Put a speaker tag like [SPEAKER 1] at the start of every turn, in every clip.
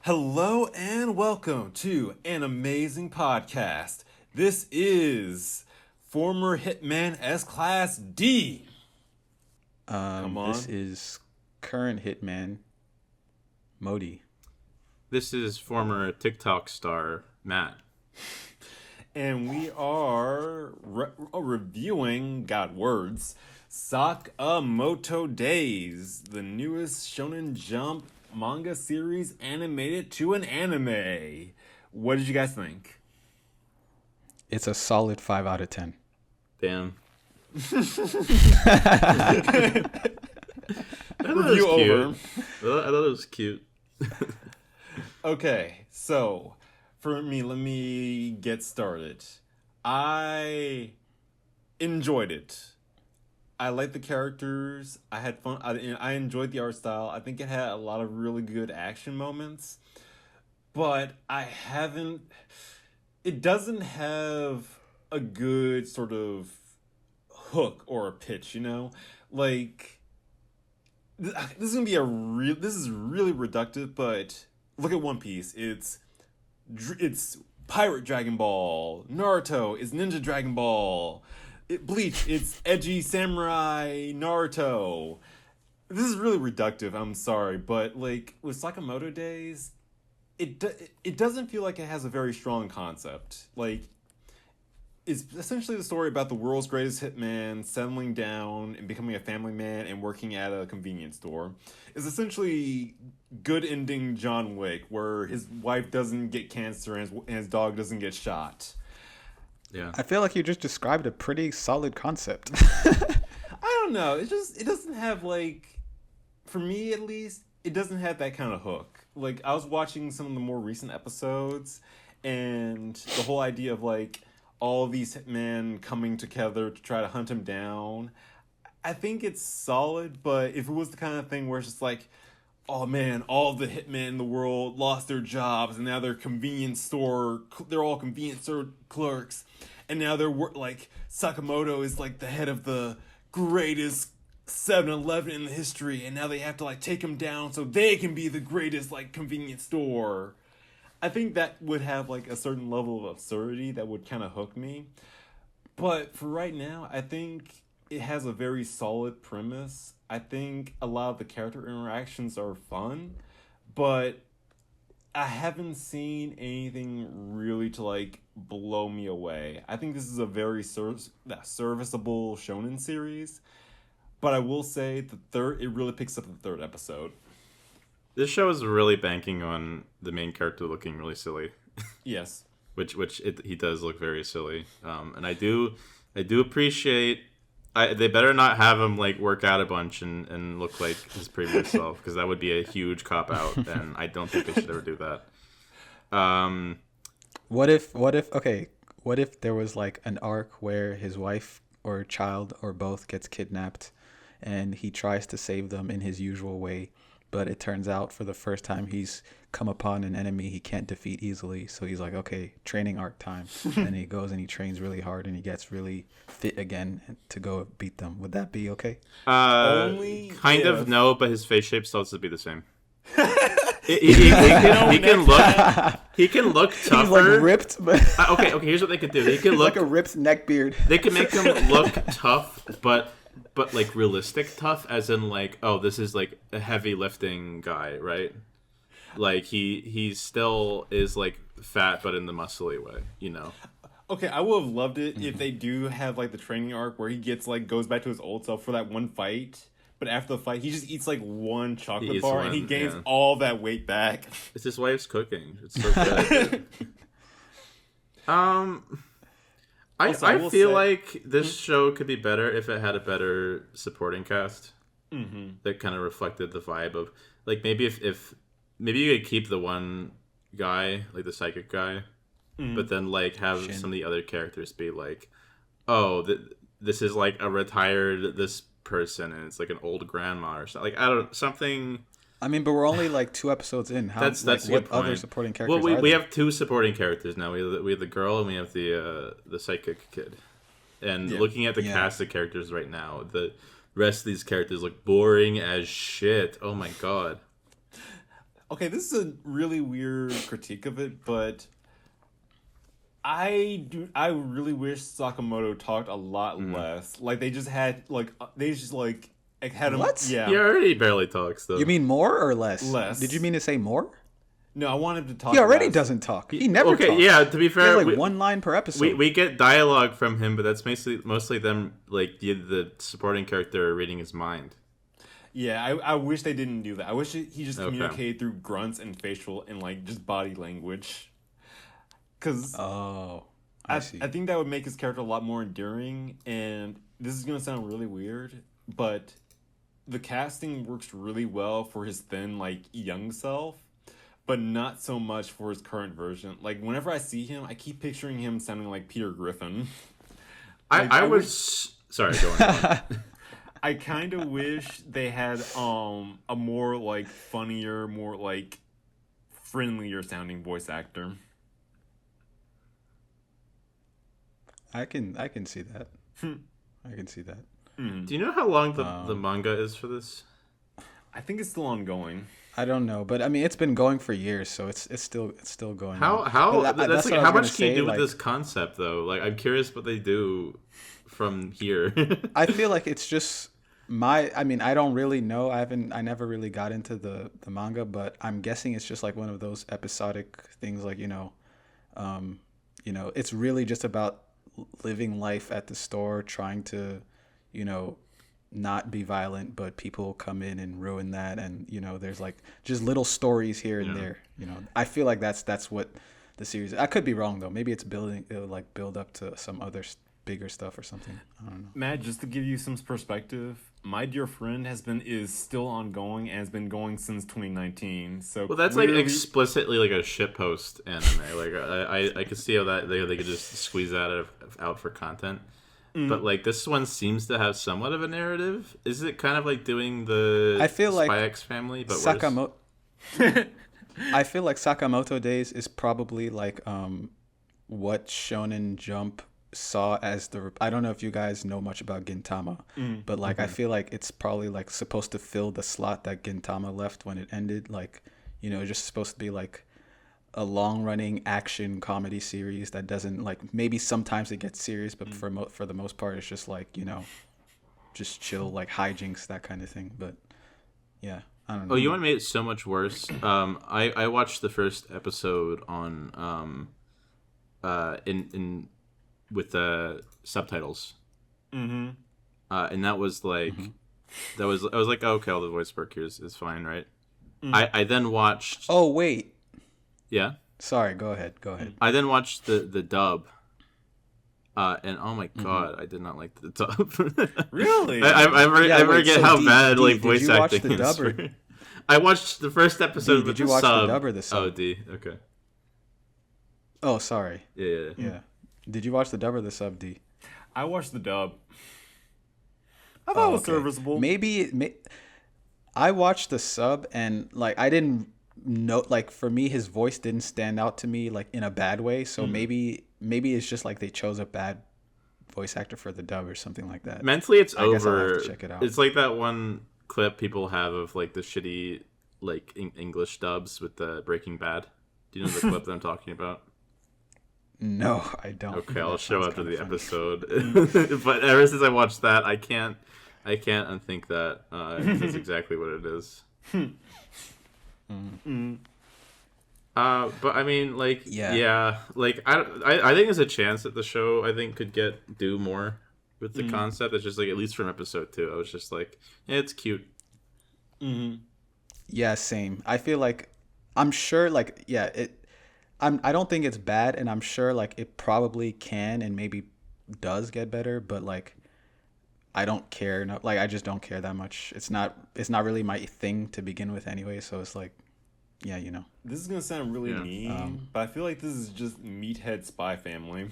[SPEAKER 1] Hello and welcome to an amazing podcast. This is former Hitman S Class D. Come
[SPEAKER 2] This
[SPEAKER 1] on.
[SPEAKER 2] is current hitman Modi.
[SPEAKER 3] This is former TikTok star Matt.
[SPEAKER 1] And we are reviewing, got words, Sakamoto Days, the newest Shonen Jump manga series animated to an anime. What did you guys think?
[SPEAKER 2] It's a solid 5 out of 10.
[SPEAKER 3] Damn. I thought it
[SPEAKER 1] Review
[SPEAKER 3] was cute.
[SPEAKER 1] over.
[SPEAKER 3] I thought it was cute.
[SPEAKER 1] Okay, so for me, let me get started. I enjoyed it. I liked the characters. I had fun. I enjoyed the art style. I think it had a lot of really good action moments. But I haven't. It doesn't have a good sort of hook or a pitch, you know? Like, this is gonna be a real. This is really reductive, but look at One Piece. It's Pirate Dragon Ball. Naruto is Ninja Dragon Ball. Bleach, it's edgy samurai Naruto. This is really reductive. I'm sorry, but like with Sakamoto Days, it doesn't feel like it has a very strong concept. Like it's essentially the story about the world's greatest hitman settling down and becoming a family man and working at a convenience store. It's essentially good ending John Wick, where his wife doesn't get cancer and his dog doesn't get shot.
[SPEAKER 3] Yeah.
[SPEAKER 2] I feel like you just described a pretty solid concept.
[SPEAKER 1] I don't know. It doesn't have like, for me at least, it doesn't have that kind of hook. Like I was watching some of the more recent episodes, and the whole idea of like all these hitmen coming together to try to hunt him down. I think it's solid, but if it was the kind of thing where it's just like, oh man, all the hitmen in the world lost their jobs and now they're all convenience store clerks, and now like Sakamoto is like the head of the greatest 7-Eleven in the history, and now they have to like take him down so they can be the greatest like convenience store. I think that would have like a certain level of absurdity that would kind of hook me. But for right now, I think it has a very solid premise. I think a lot of the character interactions are fun, but I haven't seen anything really to like blow me away. I think this is a very serviceable shonen series, but I will say it really picks up the third episode.
[SPEAKER 3] This show is really banking on the main character looking really silly,
[SPEAKER 1] Yes.
[SPEAKER 3] he does look very silly. And I do appreciate. They better not have him like work out a bunch and look like his previous self, because that would be a huge cop out, and I don't think they should ever do that.
[SPEAKER 2] What if there was like an arc where his wife or child or both gets kidnapped and he tries to save them in his usual way, but it turns out for the first time he's come upon an enemy he can't defeat easily, so he's like, okay, training arc time. And he goes and he trains really hard and he gets really fit again to go beat them. Would that be okay?
[SPEAKER 1] Only
[SPEAKER 3] Kind
[SPEAKER 1] if-
[SPEAKER 3] of no, but his face shape still has to be the same. He can look tougher.
[SPEAKER 2] He's like ripped, but
[SPEAKER 3] Okay. Here's what they could do. They could
[SPEAKER 2] he's
[SPEAKER 3] look
[SPEAKER 2] like a ripped neck beard.
[SPEAKER 3] They can make him look tough, but like realistic tough, as in like, oh, this is like a heavy lifting guy, right? Like he still is like fat, but in the muscly way, you know.
[SPEAKER 1] Okay, I would have loved it if they do have like the training arc where he goes back to his old self for that one fight, but after the fight he just eats like one chocolate
[SPEAKER 3] eats
[SPEAKER 1] bar
[SPEAKER 3] one,
[SPEAKER 1] and he gains
[SPEAKER 3] yeah.
[SPEAKER 1] all that weight back.
[SPEAKER 3] It's his wife's cooking. It's so good.
[SPEAKER 1] Also, I
[SPEAKER 3] I
[SPEAKER 1] will
[SPEAKER 3] feel
[SPEAKER 1] say-
[SPEAKER 3] like this show could be better if it had a better supporting cast that kind of reflected the vibe of, like, maybe if maybe you could keep the one guy, like the psychic guy, but then like have
[SPEAKER 2] Shin.
[SPEAKER 3] some of the other characters be like, oh, this is like a retired this person and it's like an old grandma or something. Like, I don't something.
[SPEAKER 2] I mean, but we're only like 2 episodes in. How,
[SPEAKER 3] That's
[SPEAKER 2] like,
[SPEAKER 3] a
[SPEAKER 2] what
[SPEAKER 3] good point.
[SPEAKER 2] other supporting characters
[SPEAKER 3] Well,
[SPEAKER 2] are
[SPEAKER 3] we
[SPEAKER 2] there?
[SPEAKER 3] have 2 supporting characters now. We have the girl and we have the psychic kid. And
[SPEAKER 1] Yeah.
[SPEAKER 3] looking at the cast of characters right now, the rest of these characters look boring as shit. Oh my god.
[SPEAKER 1] Okay, this is a really weird critique of it, but I really wish Sakamoto talked a lot less. Like they just had had him.
[SPEAKER 2] What?
[SPEAKER 1] Yeah,
[SPEAKER 3] He already barely talks though.
[SPEAKER 2] You mean more or less?
[SPEAKER 1] Less.
[SPEAKER 2] Did you mean to say more?
[SPEAKER 1] no, I want him to talk.
[SPEAKER 2] He already
[SPEAKER 1] less.
[SPEAKER 2] doesn't talk. He never
[SPEAKER 3] okay,
[SPEAKER 2] talks.
[SPEAKER 3] yeah. To be
[SPEAKER 2] He
[SPEAKER 3] fair,
[SPEAKER 2] has like one line per episode.
[SPEAKER 3] we get dialogue from him, but that's mostly them like the supporting character reading his mind.
[SPEAKER 1] Yeah, I wish they didn't do that. I wish he just communicated through grunts and facial and like just body language. Because
[SPEAKER 2] I see.
[SPEAKER 1] I think that would make his character a lot more endearing. And this is gonna sound really weird, but the casting works really well for his thin, like young self, but not so much for his current version. Like whenever I see him, I keep picturing him sounding like Peter Griffin. Like,
[SPEAKER 3] I was sorry. Go on.
[SPEAKER 1] I kind of wish they had a more like funnier, more like friendlier sounding voice actor.
[SPEAKER 2] I can see that. I can see that.
[SPEAKER 3] Do you know how long the manga is for this?
[SPEAKER 1] I think it's still ongoing.
[SPEAKER 2] I don't know, but I mean, it's been going for years, so it's still going.
[SPEAKER 3] How
[SPEAKER 2] But
[SPEAKER 3] that's
[SPEAKER 2] what
[SPEAKER 3] like
[SPEAKER 2] I
[SPEAKER 3] how
[SPEAKER 2] was
[SPEAKER 3] much can you
[SPEAKER 2] gonna
[SPEAKER 3] do
[SPEAKER 2] say,
[SPEAKER 3] with this concept though? Like I'm curious what they do from here.
[SPEAKER 2] I feel like it's just I mean, I don't really know. I never really got into the manga, but I'm guessing it's just like one of those episodic things, like it's really just about living life at the store, trying to, not be violent, but people come in and ruin that, and there's like just little stories here and there. I feel like that's what the series. I could be wrong though. Maybe it'll like build up to some other bigger stuff or something. I don't know.
[SPEAKER 1] Matt, just to give you some perspective, My Dear Friend is still ongoing and has been going since 2019. So
[SPEAKER 3] well, that's like explicitly like a shitpost anime. Like I could see how that they could just squeeze that out for content. But like this one seems to have somewhat of a narrative. Is it kind of like doing the
[SPEAKER 2] I feel
[SPEAKER 3] Spy
[SPEAKER 2] like
[SPEAKER 3] X Family, but
[SPEAKER 2] Sakamoto. I feel like Sakamoto Days is probably like what Shonen Jump saw as I don't know if you guys know much about Gintama, but like I feel like it's probably like supposed to fill the slot that Gintama left when it ended. Like, just supposed to be like a long running action comedy series that doesn't like, maybe sometimes it gets serious, but for the most part it's just like, just chill, like hijinks, that kind of thing. But yeah, I don't know.
[SPEAKER 3] Oh, you want to make it so much worse? I watched the first episode on in with the subtitles, and that was like I was like, oh, okay, all the voice work here is fine, right? I then watched.
[SPEAKER 2] Oh wait.
[SPEAKER 3] Yeah.
[SPEAKER 2] Sorry. Go ahead.
[SPEAKER 3] I then watched the dub, and oh my god, I did not like the dub.
[SPEAKER 1] Really?
[SPEAKER 3] I forget how bad like voice
[SPEAKER 2] did you watch
[SPEAKER 3] acting
[SPEAKER 2] the dub
[SPEAKER 3] is. I watched the first episode.
[SPEAKER 2] Did you watch the dub or the sub?
[SPEAKER 3] Oh, D. Okay.
[SPEAKER 2] Oh, sorry.
[SPEAKER 3] Yeah.
[SPEAKER 2] Did you watch the dub or the sub, D?
[SPEAKER 1] I watched the dub. I thought it was serviceable.
[SPEAKER 2] I watched the sub and like I didn't know, like for me his voice didn't stand out to me like in a bad way. So maybe it's just like they chose a bad voice actor for the dub or something like that.
[SPEAKER 3] Mentally, it's
[SPEAKER 2] I guess I'll
[SPEAKER 3] over.
[SPEAKER 2] have to check it out.
[SPEAKER 3] It's like that one clip people have of like the shitty like English dubs with the Breaking Bad. Do you know the clip that I'm talking about?
[SPEAKER 2] No, I don't.
[SPEAKER 3] Okay, I'll show after the episode. But ever since I watched that, I can't unthink that. That's exactly what it is. But I mean, like, yeah, like I think there's a chance that the show could do more with the concept. It's just like, at least from episode 2, I was just like, yeah, it's cute.
[SPEAKER 2] Yeah, same. I feel like I'm sure like I don't think it's bad, and I'm sure like it probably can and maybe does get better, but like I don't care. No, like I just don't care that much. It's not really my thing to begin with anyway, so it's like, yeah,
[SPEAKER 1] This is gonna sound really mean, but I feel like this is just Meathead Spy Family.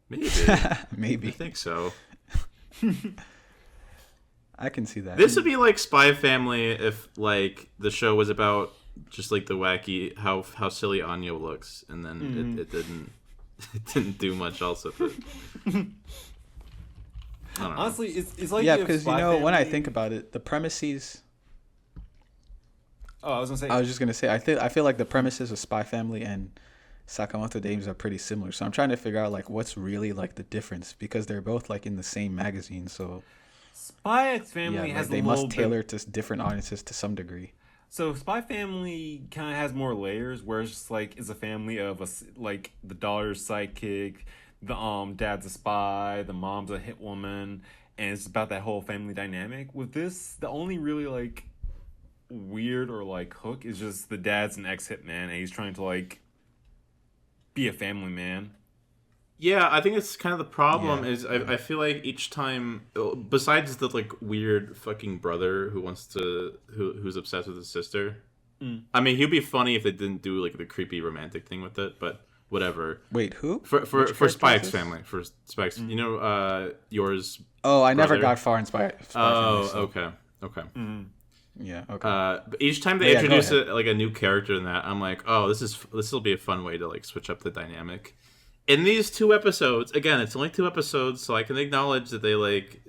[SPEAKER 3] Maybe.
[SPEAKER 2] Maybe.
[SPEAKER 3] I think so.
[SPEAKER 2] I can see that.
[SPEAKER 3] This would be like Spy Family if like the show was about just like the wacky how silly Anya looks, and then it didn't do much else with it. I don't know.
[SPEAKER 1] Honestly, it's like
[SPEAKER 2] because when I think about it, the premises.
[SPEAKER 1] Oh, I was gonna say.
[SPEAKER 2] I was just gonna say I feel like the premises of Spy Family and Sakamoto Days are pretty similar. So I'm trying to figure out like what's really like the difference because they're both like in the same magazine. So
[SPEAKER 1] Spy X
[SPEAKER 2] yeah,
[SPEAKER 1] Family
[SPEAKER 2] like
[SPEAKER 1] has a
[SPEAKER 2] they
[SPEAKER 1] little
[SPEAKER 2] must tailor
[SPEAKER 1] bit.
[SPEAKER 2] to different audiences to some degree.
[SPEAKER 1] So Spy Family kind of has more layers, where it's just like it's a family of like the daughter's sidekick, the dad's a spy, the mom's a hit woman, and it's about that whole family dynamic. With this, the only really like weird or like hook is just the dad's an ex hitman and he's trying to like be a family man.
[SPEAKER 3] Yeah, I think it's kind of the problem
[SPEAKER 2] Yeah.
[SPEAKER 3] is I feel like each time, besides the like weird fucking brother who wants to who's obsessed with his sister. I mean, he'd be funny if they didn't do like the creepy romantic thing with it, but whatever.
[SPEAKER 2] Wait, who?
[SPEAKER 3] For
[SPEAKER 2] Which
[SPEAKER 3] for
[SPEAKER 2] character
[SPEAKER 3] Spy
[SPEAKER 2] is
[SPEAKER 3] X
[SPEAKER 2] this?
[SPEAKER 3] Family, for Spy X, you know, yours.
[SPEAKER 2] Oh, I never
[SPEAKER 3] brother?
[SPEAKER 2] got far in Spy Family.
[SPEAKER 3] Oh,
[SPEAKER 2] So.
[SPEAKER 3] okay.
[SPEAKER 2] Yeah. Okay.
[SPEAKER 3] But each time they
[SPEAKER 2] Yeah, go
[SPEAKER 3] introduce
[SPEAKER 2] ahead.
[SPEAKER 3] like a new character in that, I'm like, oh, this will be a fun way to like switch up the dynamic. In these 2 episodes, again, it's only 2 episodes, so I can acknowledge that they like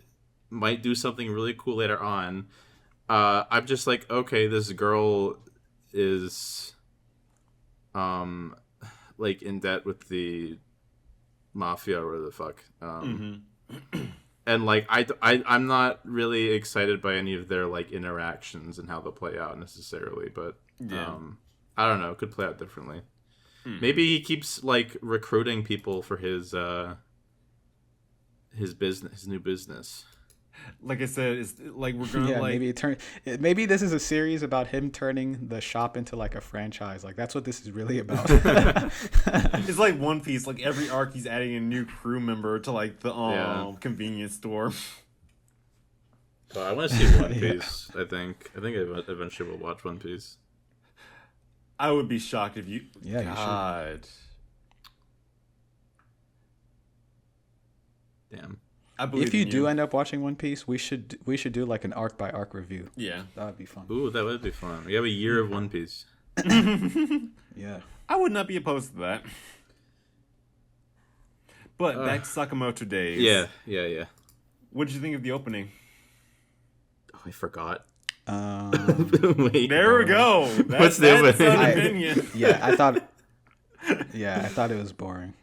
[SPEAKER 3] might do something really cool later on. I'm just like, okay, this girl is like in debt with the mafia or the fuck. And like I'm not really excited by any of their like interactions and how they'll play out necessarily, but
[SPEAKER 1] Yeah.
[SPEAKER 3] I don't know, it could play out differently. Maybe he keeps like recruiting people for his business, his new business.
[SPEAKER 1] Like I said, it's like we're gonna
[SPEAKER 2] Yeah,
[SPEAKER 1] like
[SPEAKER 2] maybe this is a series about him turning the shop into like a franchise. Like that's what this is really about.
[SPEAKER 1] it's like One Piece. Like every arc, he's adding a new crew member to like the
[SPEAKER 3] Yeah.
[SPEAKER 1] convenience store.
[SPEAKER 3] But I want to see One Piece. I think eventually we'll watch One Piece.
[SPEAKER 1] I would be shocked if you.
[SPEAKER 2] Yeah, you should.
[SPEAKER 1] God.
[SPEAKER 3] Damn.
[SPEAKER 1] I believe
[SPEAKER 2] If you
[SPEAKER 1] in
[SPEAKER 2] do end up watching One Piece, we should do like an arc by arc review.
[SPEAKER 1] Yeah.
[SPEAKER 2] That would be fun.
[SPEAKER 3] Ooh, that would be fun. We have a year of One Piece.
[SPEAKER 2] Yeah.
[SPEAKER 1] I would not be opposed to that. But back to Sakamoto Days.
[SPEAKER 3] Yeah.
[SPEAKER 1] What did you think of the opening?
[SPEAKER 3] Oh, I forgot.
[SPEAKER 2] Wait.
[SPEAKER 1] There we go.
[SPEAKER 3] What's the
[SPEAKER 1] that's
[SPEAKER 3] opening?
[SPEAKER 1] an opinion.
[SPEAKER 2] Yeah, I thought. Yeah, I thought it was boring.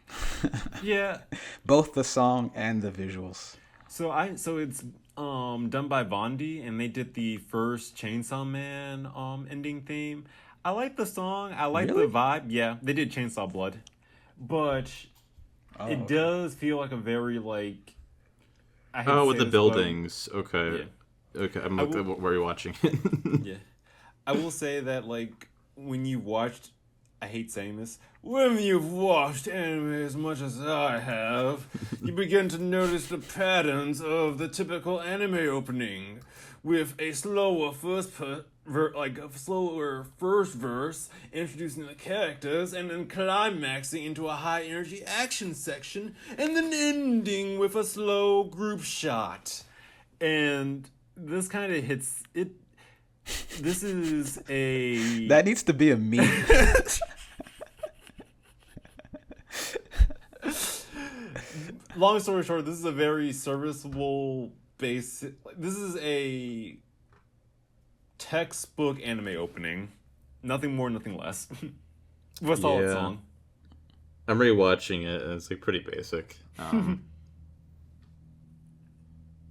[SPEAKER 1] Yeah.
[SPEAKER 2] Both the song and the visuals.
[SPEAKER 1] So it's done by Vondi, and they did the first Chainsaw Man ending theme. I like the song. I like
[SPEAKER 2] Really?
[SPEAKER 1] the vibe. Yeah, they did Chainsaw Blood, but it does feel like a very like. I hate to
[SPEAKER 3] With
[SPEAKER 1] say
[SPEAKER 3] the
[SPEAKER 1] this, but-
[SPEAKER 3] buildings. Okay.
[SPEAKER 1] Yeah.
[SPEAKER 3] Okay, I'm
[SPEAKER 1] I
[SPEAKER 3] looking
[SPEAKER 1] will-
[SPEAKER 3] at where you're watching it.
[SPEAKER 1] Yeah. I will say that, like, when you watched, I hate saying this, when you've watched anime as much as I have, you begin to notice the patterns of the typical anime opening, with a slower first verse, introducing the characters, and then climaxing into a high energy action section, and then ending with a slow group shot. And this kind of hits it. This is a
[SPEAKER 2] That needs to be a meme.
[SPEAKER 1] long story short. This is a very serviceable basic. This is a textbook anime opening. Nothing more, nothing less. With a solid
[SPEAKER 3] Yeah.
[SPEAKER 1] song.
[SPEAKER 3] I'm rewatching it, and it's like pretty basic.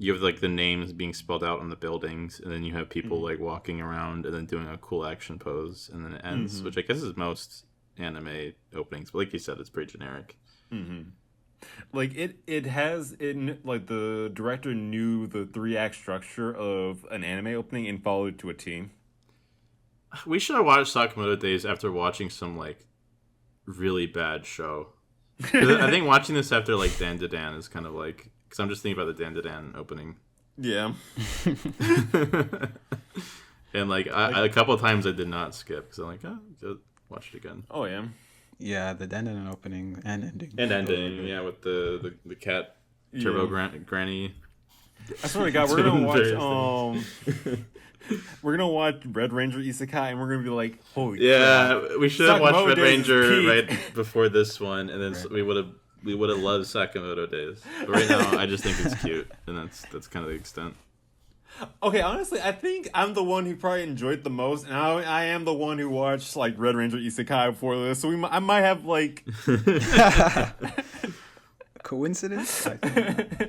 [SPEAKER 3] You have like the names being spelled out on the buildings, and then you have people like walking around and then doing a cool action pose, and then it ends, which I guess is most anime openings. But like you said, it's pretty generic.
[SPEAKER 1] Like it has it like the director knew the 3-act structure of an anime opening and followed it to a T.
[SPEAKER 3] We should have watched Sakamoto Days after watching some like really bad show. 'Cause I think watching this after like Dan to Dan is kind of like, because I'm just thinking about the Dan to Dan opening.
[SPEAKER 1] Yeah.
[SPEAKER 3] And like a couple of times I did not skip because I'm like, just watch it again.
[SPEAKER 1] Oh yeah.
[SPEAKER 2] Yeah, the Denden opening and ending.
[SPEAKER 3] And ending, yeah, with the cat Turbo
[SPEAKER 1] Yeah.
[SPEAKER 3] Granny.
[SPEAKER 1] I swear to God, we're gonna
[SPEAKER 3] Various
[SPEAKER 1] watch we're gonna watch Red Ranger Isekai and we're gonna be like, holy crap.
[SPEAKER 3] Yeah, we should have watched
[SPEAKER 1] Sakamoto
[SPEAKER 3] Red
[SPEAKER 1] Days is
[SPEAKER 3] Ranger
[SPEAKER 1] peak.
[SPEAKER 3] right before this one, and then we would have loved Sakamoto Days. But right now, I just think it's cute, and that's kind of the extent.
[SPEAKER 1] Okay, honestly, I think I'm the one who probably enjoyed the most, and I am the one who watched like Red Ranger Isekai before this, so I might have like.
[SPEAKER 2] Coincidence? I think not.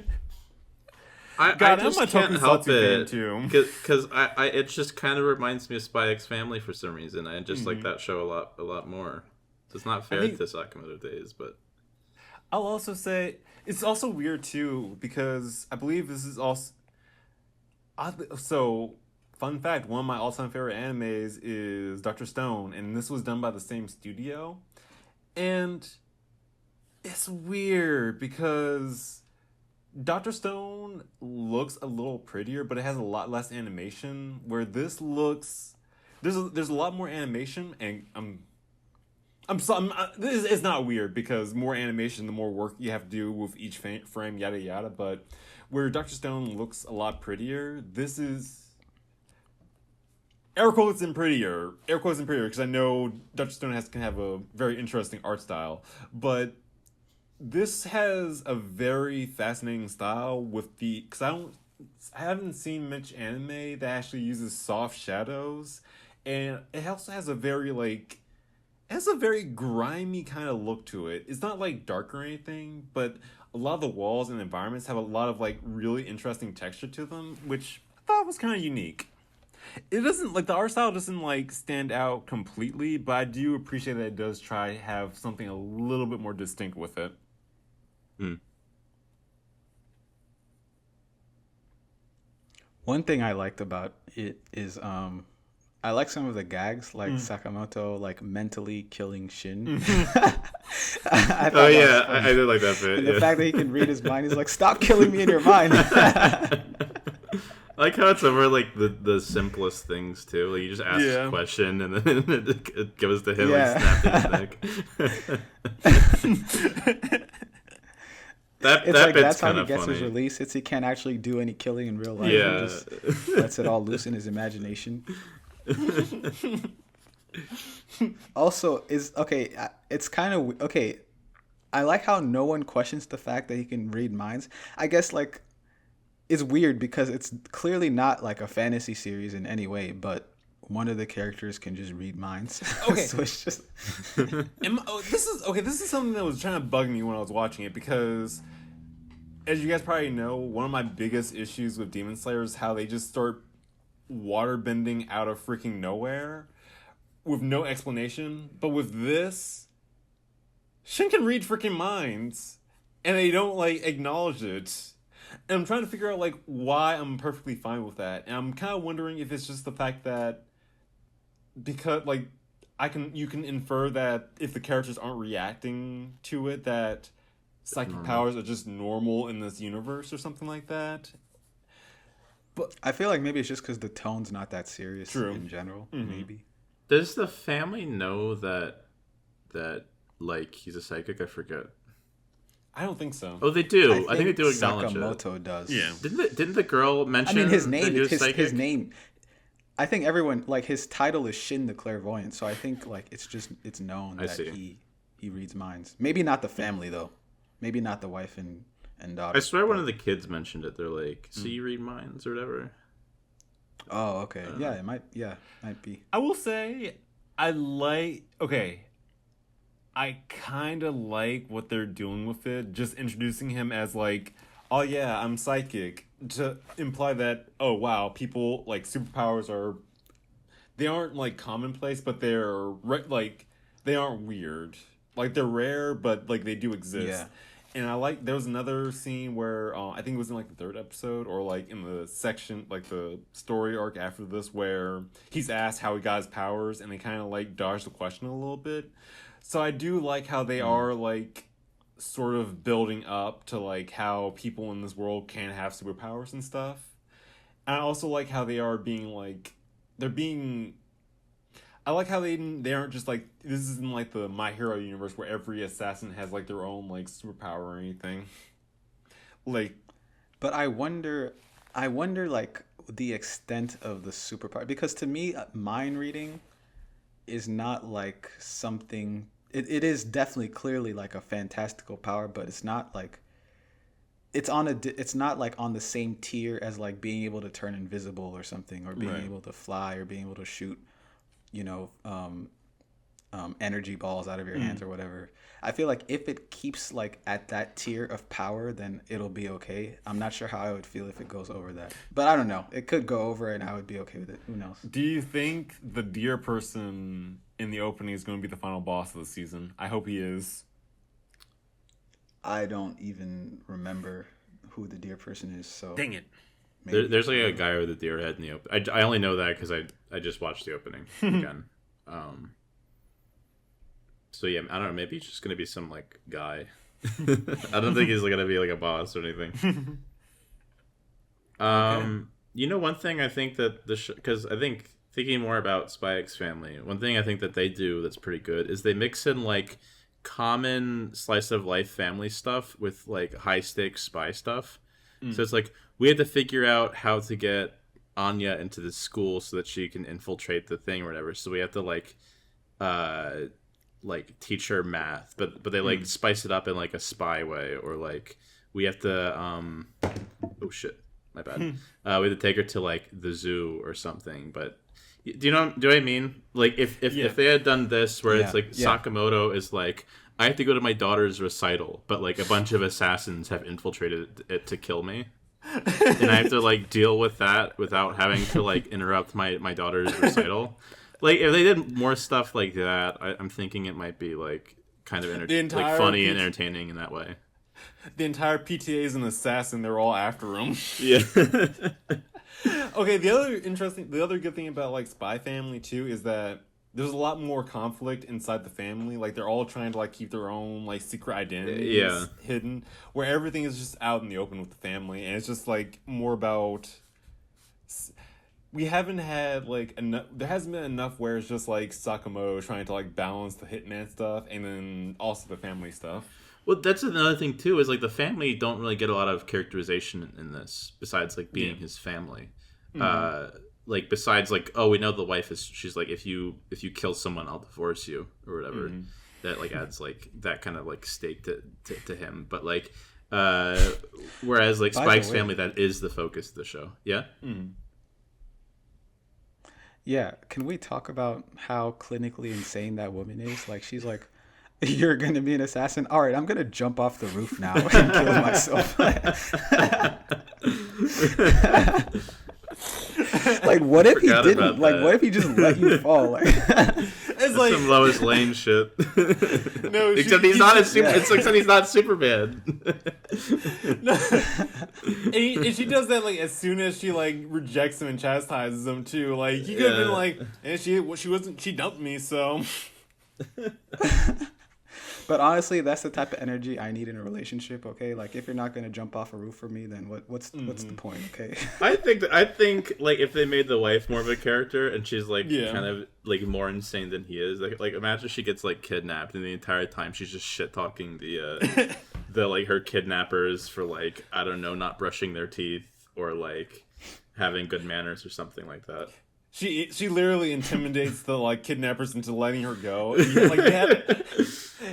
[SPEAKER 3] I
[SPEAKER 1] God, I'm
[SPEAKER 3] just
[SPEAKER 1] a
[SPEAKER 3] can't help
[SPEAKER 1] Tokusatsu fan
[SPEAKER 3] it
[SPEAKER 1] too.
[SPEAKER 3] because I it just kind of reminds me of Spy X Family for some reason. I just like
[SPEAKER 1] Mm-hmm.
[SPEAKER 3] that show a lot more. It's not
[SPEAKER 1] I
[SPEAKER 3] fair
[SPEAKER 1] think
[SPEAKER 3] to Sakamoto Days, but
[SPEAKER 1] I'll also say it's also weird too because I believe this is also so. Fun fact: one of my all-time favorite animes is Doctor Stone, and this was done by the same studio. And it's weird because Doctor Stone looks a little prettier, but it has a lot less animation. Where this looks, there's a lot more animation, and this is not weird because more animation, the more work you have to do with each frame, yada yada. But where Doctor Stone looks a lot prettier, this is air quotes in prettier because I know Doctor Stone can have a very interesting art style, but this has a very fascinating style with the because I haven't seen much anime that actually uses soft shadows, and it also has a very like it has a very grimy kind of look to it. It's not like dark or anything, but a lot of the walls and environments have a lot of like really interesting texture to them, which I thought was kind of unique. It doesn't like the art style doesn't like stand out completely, but I do appreciate that it does try to have something a little bit more distinct with it.
[SPEAKER 3] hmm.
[SPEAKER 2] One thing I liked about it is I like some of the gags, like
[SPEAKER 1] Mm.
[SPEAKER 2] Sakamoto like mentally killing Shin.
[SPEAKER 1] Mhm.
[SPEAKER 2] I
[SPEAKER 3] Oh
[SPEAKER 2] thought that was
[SPEAKER 3] yeah,
[SPEAKER 2] funny.
[SPEAKER 3] I did like that bit.
[SPEAKER 2] And the
[SPEAKER 3] Yeah.
[SPEAKER 2] fact that he can read his mind, he's like, "Stop killing me in your mind."
[SPEAKER 3] I like how it's over like the simplest things too. Like you just ask a
[SPEAKER 1] Yeah.
[SPEAKER 3] question and then it goes to him
[SPEAKER 2] Yeah.
[SPEAKER 3] like snapping his neck. that
[SPEAKER 2] It's
[SPEAKER 3] that
[SPEAKER 2] like
[SPEAKER 3] bit's
[SPEAKER 2] that's how
[SPEAKER 3] kind
[SPEAKER 2] he
[SPEAKER 3] of
[SPEAKER 2] gets his
[SPEAKER 3] funny.
[SPEAKER 2] release. It's he can't actually do any killing in real life. He
[SPEAKER 3] Yeah.
[SPEAKER 2] just lets it all loose in his imagination. Also, is okay. It's kind of okay. I like how no one questions the fact that he can read minds. I guess like it's weird because it's clearly not like a fantasy series in any way, but one of the characters can just read minds.
[SPEAKER 1] Okay.
[SPEAKER 2] So it's just
[SPEAKER 1] This is okay. This is something that was trying to bug me when I was watching it because, as you guys probably know, one of my biggest issues with Demon Slayer is how they just start water bending out of freaking nowhere with no explanation. But with this, Shin can read freaking minds, and they don't like acknowledge it. And I'm trying to figure out like why I'm perfectly fine with that. And I'm kind of wondering if it's just the fact that because like you can infer that if the characters aren't reacting to it that psychic
[SPEAKER 3] Normal.
[SPEAKER 1] powers are just normal in this universe or something like that.
[SPEAKER 2] I feel like maybe it's just because the tone's not that serious
[SPEAKER 1] True.
[SPEAKER 2] in general.
[SPEAKER 1] Mhm.
[SPEAKER 2] Maybe.
[SPEAKER 3] Does the family know that like he's a psychic? I forget.
[SPEAKER 1] I don't think so.
[SPEAKER 3] Oh, they do. I think they do acknowledge it.
[SPEAKER 2] Sakamoto does.
[SPEAKER 1] Yeah.
[SPEAKER 3] Didn't the girl
[SPEAKER 2] I
[SPEAKER 3] mention?
[SPEAKER 2] mean, his
[SPEAKER 3] that
[SPEAKER 2] name.
[SPEAKER 3] he was
[SPEAKER 2] His
[SPEAKER 3] psychic?
[SPEAKER 2] name. I think everyone like his title is Shin the Clairvoyant, so I think like it's known
[SPEAKER 3] I
[SPEAKER 2] that
[SPEAKER 3] see.
[SPEAKER 2] he reads minds. Maybe not the family though. Maybe not the wife and daughter.
[SPEAKER 3] I swear one
[SPEAKER 2] but-
[SPEAKER 3] of the kids mentioned it. They're like, "So you read minds or whatever."
[SPEAKER 2] Oh, okay. Yeah, it might. Yeah, might be.
[SPEAKER 1] I will say I kind of like what they're doing with it, just introducing him as like, oh yeah, I'm psychic, to imply that, oh wow, people like superpowers they aren't like commonplace, but like they aren't weird. Like they're rare, but like they do exist.
[SPEAKER 2] Yeah.
[SPEAKER 1] And there was another scene where I think it was in like the third episode or like in the section like the story arc after this where he's asked how he got his powers and they kind of like dodge the question a little bit. So I do like how they are like sort of building up to like how people in this world can have superpowers and stuff. And I also like how they are being like they're being I like how they aren't just like this isn't like the My Hero universe where every assassin has like their own like superpower or anything. Like
[SPEAKER 2] But I wonder like the extent of the superpower because to me, mind reading is not like something. It is definitely clearly like a fantastical power, but it's not like it's not like on the same tier as like being able to turn invisible or something, or being
[SPEAKER 1] Right.
[SPEAKER 2] able to fly, or being able to shoot, you know, energy balls out of your hands or whatever. I feel like if it keeps like at that tier of power, then it'll be okay. I'm not sure how I would feel if it goes over that, but I don't know. It could go over and I would be okay with it. Who knows?
[SPEAKER 1] Do you think the deer person in the opening is going to be the final boss of the season? I hope he is.
[SPEAKER 2] I don't even remember who the deer person is, so
[SPEAKER 1] Dang it.
[SPEAKER 2] maybe.
[SPEAKER 3] There's like a guy with a deer head in the open. I only know that because I just watched the opening again. So yeah, I don't know. Maybe it's just gonna be some like guy. I don't think he's gonna be like a boss or anything. You know, one thing I think that because I think thinking more about Spy X Family, one thing I think that they do that's pretty good is they mix in like common slice of life family stuff with like high stakes spy stuff. So it's like we had to figure out how to get Anya into the school so that she can infiltrate the thing or whatever. So we have to like teach her math, but they like spice it up in like a spy way, or like we have to oh shit, my bad. We have to take her to like the zoo or something. But do I mean? Like if they had done this where it's like Sakamoto is like, I have to go to my daughter's recital, but like a bunch of assassins have infiltrated it to kill me. And I have to like deal with that without having to like interrupt my daughter's recital. Like if they did more stuff like that, I'm thinking it might be like kind of like funny and entertaining in that way.
[SPEAKER 1] The entire PTA is an assassin. They're all after him.
[SPEAKER 3] Yeah.
[SPEAKER 1] Okay, the other good thing about like Spy Family too is that there's a lot more conflict inside the family. Like they're all trying to like keep their own like secret identities hidden, where everything is just out in the open with the family, and it's just like more about. We haven't had like enough. There hasn't been enough where it's just like Sakamoto trying to like balance the hitman stuff and then also the family stuff.
[SPEAKER 3] Well, that's another thing too. Is like the family don't really get a lot of characterization in this, besides like being his family. Like besides like, oh, we know the wife is. She's like, if you kill someone, I'll divorce you or whatever. That like adds like that kind of like stake to him. But like, whereas like Spike's family, that is the focus of the show. Yeah.
[SPEAKER 2] Yeah, can we talk about how clinically insane that woman is? Like, she's like, you're going to be an assassin? All right, I'm going to jump off the roof now and kill myself. Like, what if he didn't? Like, what if he just let you fall? Like,
[SPEAKER 1] it's like
[SPEAKER 3] some Lois Lane shit.
[SPEAKER 1] No,
[SPEAKER 3] except he's not except he's not Superman.
[SPEAKER 1] No. And she does that like as soon as she like rejects him and chastises him too. Like he could have been like, and she dumped me, so.
[SPEAKER 2] But honestly, that's the type of energy I need in a relationship. Okay, like if you're not gonna jump off a roof for me, then what's the point? Okay.
[SPEAKER 3] I think like if they made the wife more of a character and she's like kind of like more insane than he is, like imagine she gets like kidnapped and the entire time she's just shit talking the like her kidnappers for like, I don't know, not brushing their teeth or like having good manners or something like that.
[SPEAKER 1] She literally intimidates the like kidnappers into letting her go. Like,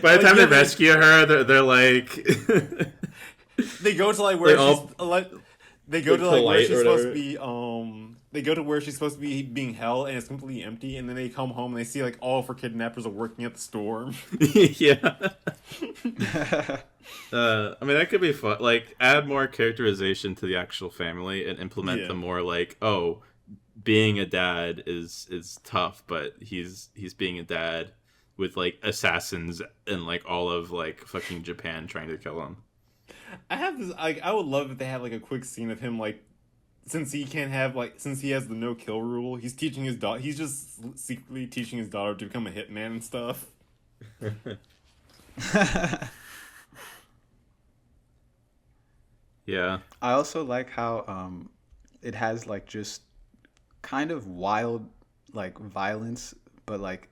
[SPEAKER 3] by the time they rescue her, they're like
[SPEAKER 1] they go to like where they go to like where she's supposed to be. They go to where she's supposed to be being held, and it's completely empty. And then they come home and they see like all of her kidnappers are working at the store.
[SPEAKER 3] Yeah. I mean, that could be fun. Like, add more characterization to the actual family and implement the more like, oh, being a dad is tough, but he's being a dad with like assassins and like all of like fucking Japan trying to kill him.
[SPEAKER 1] I have this like I would love if they had like a quick scene of him like since he has the no kill rule, he's teaching his daughter. He's just secretly teaching his daughter to become a hitman and stuff.
[SPEAKER 2] Yeah. I also like how it has like just kind of wild like violence, but like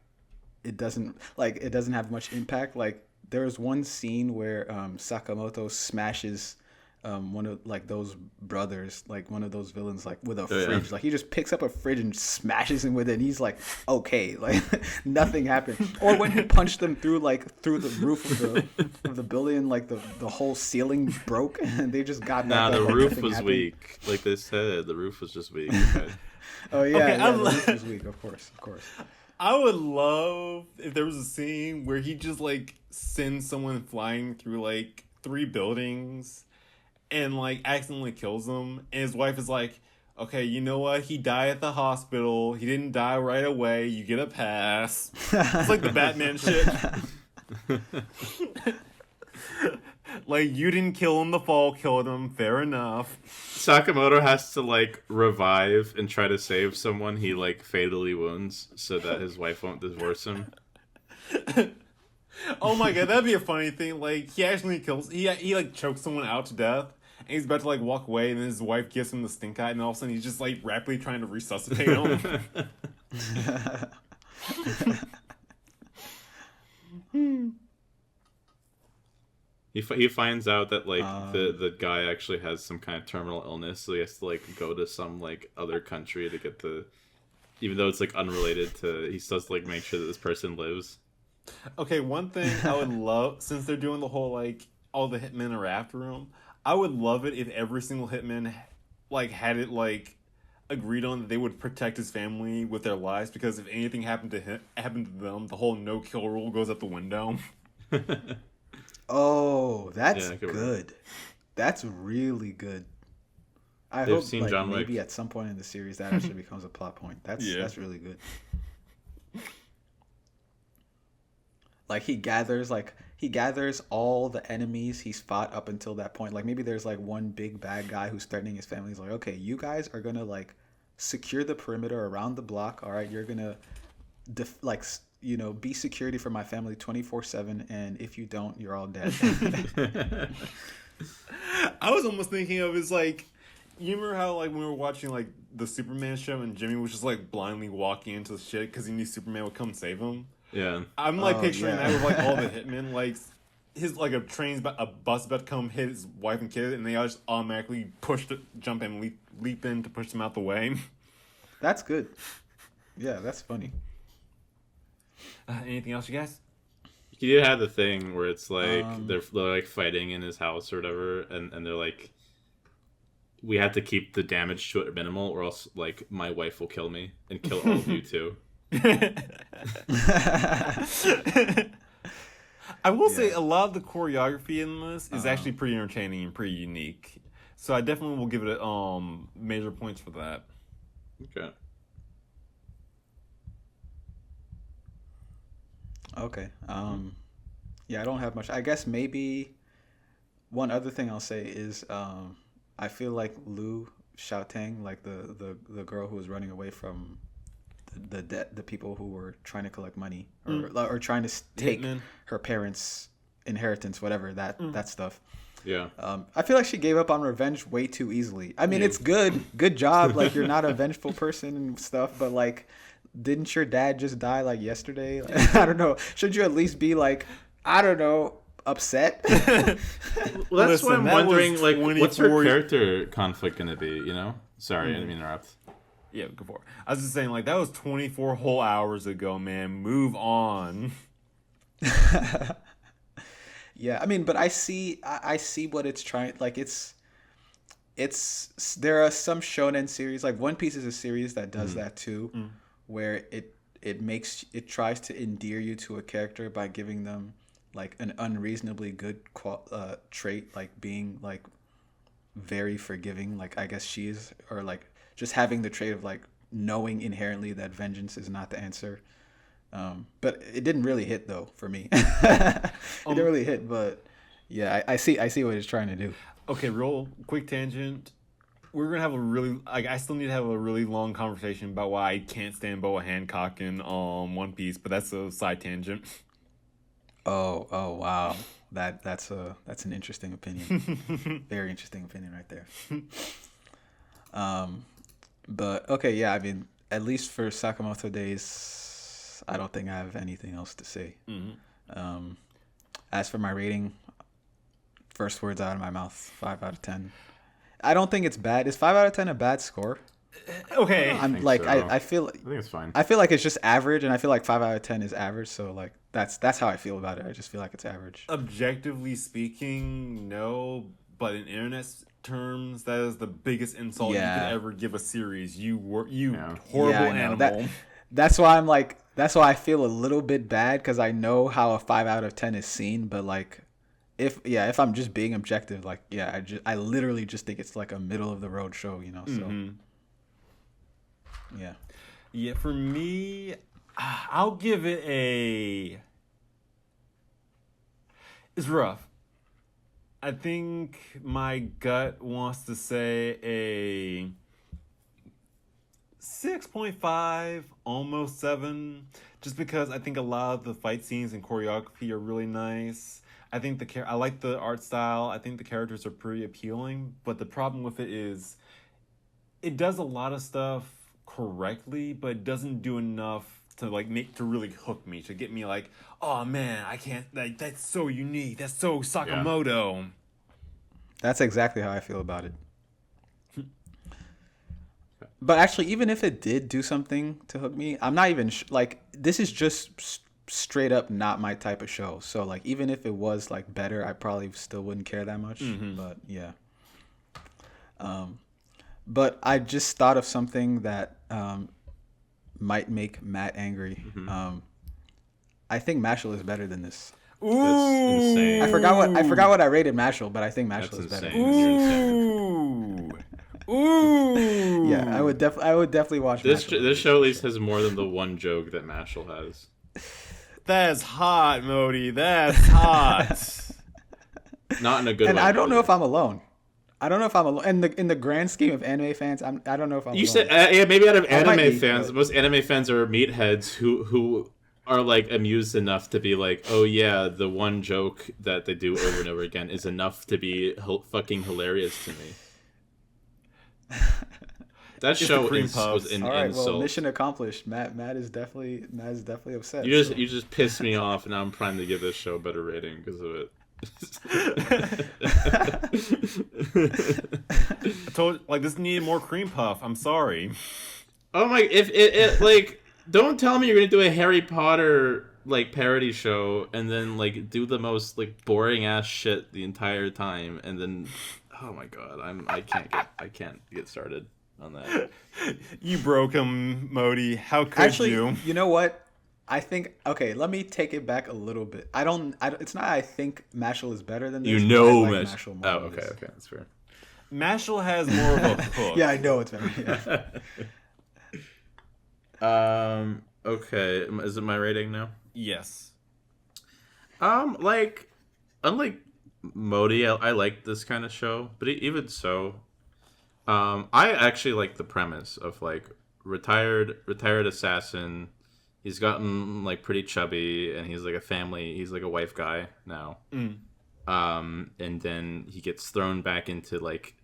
[SPEAKER 2] it doesn't have much impact. Like there was one scene where Sakamoto smashes one of like those brothers, like one of those villains, like with a
[SPEAKER 3] Oh, yeah.
[SPEAKER 2] fridge. Like he just picks up a fridge and smashes him with it. And he's like, okay, like nothing happened. Or when he punched them through the roof of the building, like the whole ceiling broke, and they just got back
[SPEAKER 3] Nah,
[SPEAKER 2] up
[SPEAKER 3] the
[SPEAKER 2] like
[SPEAKER 3] roof
[SPEAKER 2] nothing
[SPEAKER 3] was
[SPEAKER 2] happened.
[SPEAKER 3] weak. Like they said, the roof was just weak.
[SPEAKER 2] Oh yeah,
[SPEAKER 1] Okay,
[SPEAKER 2] yeah, the roof was weak, of course.
[SPEAKER 1] I would love if there was a scene where he just like sends someone flying through like 3 buildings and like accidentally kills them, and his wife is like, okay, you know what, he died at the hospital, he didn't die right away, you get a pass. It's like the Batman shit. Like, you didn't kill him, the fall killed him, fair enough.
[SPEAKER 3] Sakamoto has to like revive and try to save someone he like fatally wounds so that his wife won't divorce him.
[SPEAKER 1] Oh my god, that'd be a funny thing. Like, he actually kills, he like chokes someone out to death, and he's about to like walk away, and then his wife gives him the stink eye, and all of a sudden he's just like rapidly trying to resuscitate him.
[SPEAKER 3] He finds out that like the guy actually has some kind of terminal illness, so he has to like go to some like other country to get the, even though it's like unrelated to, he still has to like make sure that this person lives.
[SPEAKER 1] Okay, one thing I would love, since they're doing the whole like all the hitmen are after him, I would love it if every single hitman like had it like agreed on that they would protect his family with their lives, because if anything happened to them, the whole no kill rule goes out the window.
[SPEAKER 2] Oh, that's
[SPEAKER 3] Yeah, it could work.
[SPEAKER 2] good. That's really good. I
[SPEAKER 3] They've
[SPEAKER 2] hope
[SPEAKER 3] seen
[SPEAKER 2] like
[SPEAKER 3] John
[SPEAKER 2] maybe
[SPEAKER 3] Wick.
[SPEAKER 2] at some point in the series that actually becomes a plot point. That's really good. Like he gathers all the enemies he's fought up until that point. Like maybe there's like one big bad guy who's threatening his family. He's like, okay, you guys are gonna like secure the perimeter around the block. All right, you're gonna be security for my family 24/7, and if you don't, you're all dead.
[SPEAKER 1] I was almost thinking of is like, you remember how like when we were watching like the Superman show and Jimmy was just like blindly walking into the shit because he knew Superman would come save him?
[SPEAKER 3] Yeah.
[SPEAKER 1] I'm like picturing
[SPEAKER 2] yeah.
[SPEAKER 1] that with like all the hitmen, like his like a bus about to come hit his wife and kid, and they all just automatically jump and leap in to push them out the way.
[SPEAKER 2] That's good. Yeah, that's funny.
[SPEAKER 1] Anything else, you guys?
[SPEAKER 3] You did have the thing where it's like they're like fighting in his house or whatever, and they're like, we have to keep the damage to it minimal, or else like my wife will kill me and kill all of you too.
[SPEAKER 1] I will say a lot of the choreography in this is actually pretty entertaining and pretty unique. So I definitely will give it major points for that.
[SPEAKER 3] Okay.
[SPEAKER 2] Okay. Yeah, I don't have much. I guess maybe one other thing I'll say is I feel like Lu Xiaotang, like the girl who was running away from the people who were trying to collect money or trying to take her parents' inheritance, whatever that stuff.
[SPEAKER 3] Yeah.
[SPEAKER 2] I feel like she gave up on revenge way too easily. I mean, it's good job. Like you're not a vengeful person and stuff, but like, didn't your dad just die like yesterday? Like, I don't know. Should you at least be like, I don't know, upset?
[SPEAKER 3] Well, that's why I'm wondering, like, what's her character conflict going to be, you know? Sorry, I didn't mean to interrupt.
[SPEAKER 1] Yeah, go for it. I was just saying, like, that was 24 whole hours ago, man. Move on.
[SPEAKER 2] Yeah, I mean, but I see what it's trying. Like, it's there are some shonen series, like One Piece is a series that does that too, where it tries to endear you to a character by giving them like an unreasonably good trait, like being like very forgiving, like I guess she is, or like just having the trait of like knowing inherently that vengeance is not the answer. But it didn't really hit though for me. It didn't really hit, but yeah, I see what it's trying to do.
[SPEAKER 1] Okay, real quick tangent. We're gonna have a really I still need to have a really long conversation about why I can't stand Boa Hancock in One Piece, but that's a side tangent.
[SPEAKER 2] Oh wow, that's an interesting opinion. Very interesting opinion right there. But okay, yeah, I mean, at least for Sakamoto Days, I don't think I have anything else to say. As for my rating, First words out of my mouth. 5 out of 10. I don't think it's bad. Is 5 out of 10 a bad score?
[SPEAKER 1] Okay.
[SPEAKER 2] I'm like
[SPEAKER 3] so.
[SPEAKER 2] I feel
[SPEAKER 3] I think it's fine.
[SPEAKER 2] I feel like it's just average, and I feel like 5 out of 10 is average. So like that's how I feel about it. I just feel like it's average.
[SPEAKER 1] Objectively speaking, no, but in internet terms, that is the biggest insult you
[SPEAKER 2] Yeah.
[SPEAKER 1] could ever give a series. You
[SPEAKER 3] Yeah.
[SPEAKER 1] horrible
[SPEAKER 2] Yeah, I know.
[SPEAKER 1] animal.
[SPEAKER 2] That's why I'm like that's why I feel a little bit bad because I know how a 5 out of 10 is seen, but like if I'm just being objective, like I literally just think it's like a middle of the road show, you know. So yeah.
[SPEAKER 1] Yeah, for me, I'll give it a. It's rough. I think my gut wants to say a 6.5, almost 7, just because I think a lot of the fight scenes and choreography are really nice. I think I like the art style. I think the characters are pretty appealing, but the problem with it is it does a lot of stuff correctly, but it doesn't do enough to like to really hook me, to get me like, oh man, I can't, like, that's so unique, that's so Sakamoto.
[SPEAKER 2] That's exactly how I feel about it. But actually, even if it did do something to hook me, I'm not even like this is just straight up not my type of show. So like even if it was like better, I probably still wouldn't care that much. But yeah. But I just thought of something that might make Matt angry. I think Mashal is better than this.
[SPEAKER 1] Ooh,
[SPEAKER 3] That's insane.
[SPEAKER 2] I forgot what I rated Mashal, but I think Mashal
[SPEAKER 3] That's
[SPEAKER 2] is better.
[SPEAKER 3] insane. You're insane.
[SPEAKER 1] Ooh.
[SPEAKER 2] Yeah, I would definitely watch
[SPEAKER 3] This show at least has more than the one joke that Mashal has.
[SPEAKER 1] That's hot, Modi. That's hot.
[SPEAKER 3] Not in a good
[SPEAKER 2] And
[SPEAKER 3] way.
[SPEAKER 2] I don't know if I'm alone. I don't know if I'm alone. In the grand scheme of anime fans, I don't know if I'm
[SPEAKER 3] You
[SPEAKER 2] alone.
[SPEAKER 3] said yeah, maybe out of
[SPEAKER 2] I might
[SPEAKER 3] anime
[SPEAKER 2] be,
[SPEAKER 3] fans,
[SPEAKER 2] but-
[SPEAKER 3] most anime fans are meatheads who are like amused enough to be like, oh yeah, the one joke that they do over and over again is enough to be fucking hilarious to me. That
[SPEAKER 1] It's
[SPEAKER 3] show
[SPEAKER 1] the cream
[SPEAKER 3] was
[SPEAKER 1] puffs.
[SPEAKER 3] an
[SPEAKER 2] All right,
[SPEAKER 3] insult.
[SPEAKER 2] well, mission accomplished. Matt is definitely upset.
[SPEAKER 3] You just
[SPEAKER 2] so.
[SPEAKER 3] you just pissed me off, and now I'm trying to give this show a better rating because of it.
[SPEAKER 1] I told, like, this needed more cream puff. I'm sorry.
[SPEAKER 3] Oh my! If it like, don't tell me you're gonna do a Harry Potter like parody show and then like do the most like boring ass shit the entire time, and then oh my god, I can't get started on that.
[SPEAKER 1] You broke him, Modi. How could
[SPEAKER 2] Actually,
[SPEAKER 1] you?
[SPEAKER 2] you know what? I think okay. Let me take it back a little bit. I don't. It's not. I think Mashal is better than this.
[SPEAKER 3] You
[SPEAKER 2] but
[SPEAKER 3] know,
[SPEAKER 2] I like
[SPEAKER 3] Mashal.
[SPEAKER 2] more
[SPEAKER 3] Oh,
[SPEAKER 2] than
[SPEAKER 3] okay,
[SPEAKER 2] this.
[SPEAKER 3] okay, that's fair.
[SPEAKER 1] Mashal has more of a hook.
[SPEAKER 2] Yeah, I know it's better. Yeah.
[SPEAKER 3] Okay, is it my rating now?
[SPEAKER 1] Yes.
[SPEAKER 3] Like, unlike Modi, I like this kind of show, but even so, I actually like the premise of like retired assassin. He's gotten like pretty chubby, and he's like he's like a wife guy now. And then he gets thrown back into like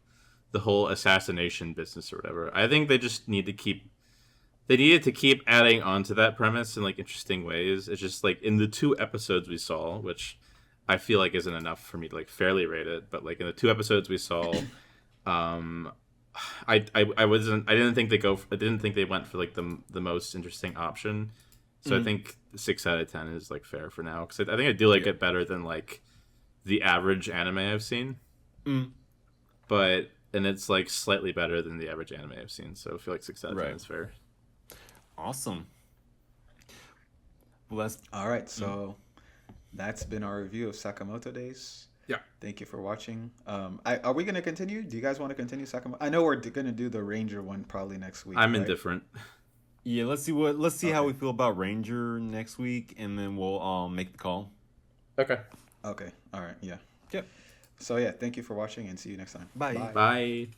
[SPEAKER 3] the whole assassination business or whatever. I think they just needed to keep adding on to that premise in like interesting ways. It's just like in the 2 episodes we saw, which I feel like isn't enough for me to like fairly rate it, but like in the 2 episodes we saw, I didn't think they went for like the most interesting option. So I think 6 out of 10 is like fair for now, because I think I do like it better than like the average anime I've seen. And it's like slightly better than the average anime I've seen. So I feel like 6 out of 10 is fair.
[SPEAKER 1] Awesome. Well, that's
[SPEAKER 2] All right, so that's been our review of Sakamoto Days.
[SPEAKER 3] Yeah.
[SPEAKER 2] Thank you for watching. Are we going to continue? Do you guys want to continue Sakamoto? I know we're going to do the Ranger one probably next week.
[SPEAKER 3] I'm
[SPEAKER 2] right?
[SPEAKER 3] indifferent.
[SPEAKER 1] yeah. Let's see how we feel about Ranger next week, and then we'll make the call.
[SPEAKER 3] Okay.
[SPEAKER 2] Okay. All right. Yeah.
[SPEAKER 1] Yep.
[SPEAKER 2] So yeah, thank you for watching and see you next time.
[SPEAKER 1] Bye.
[SPEAKER 3] Bye.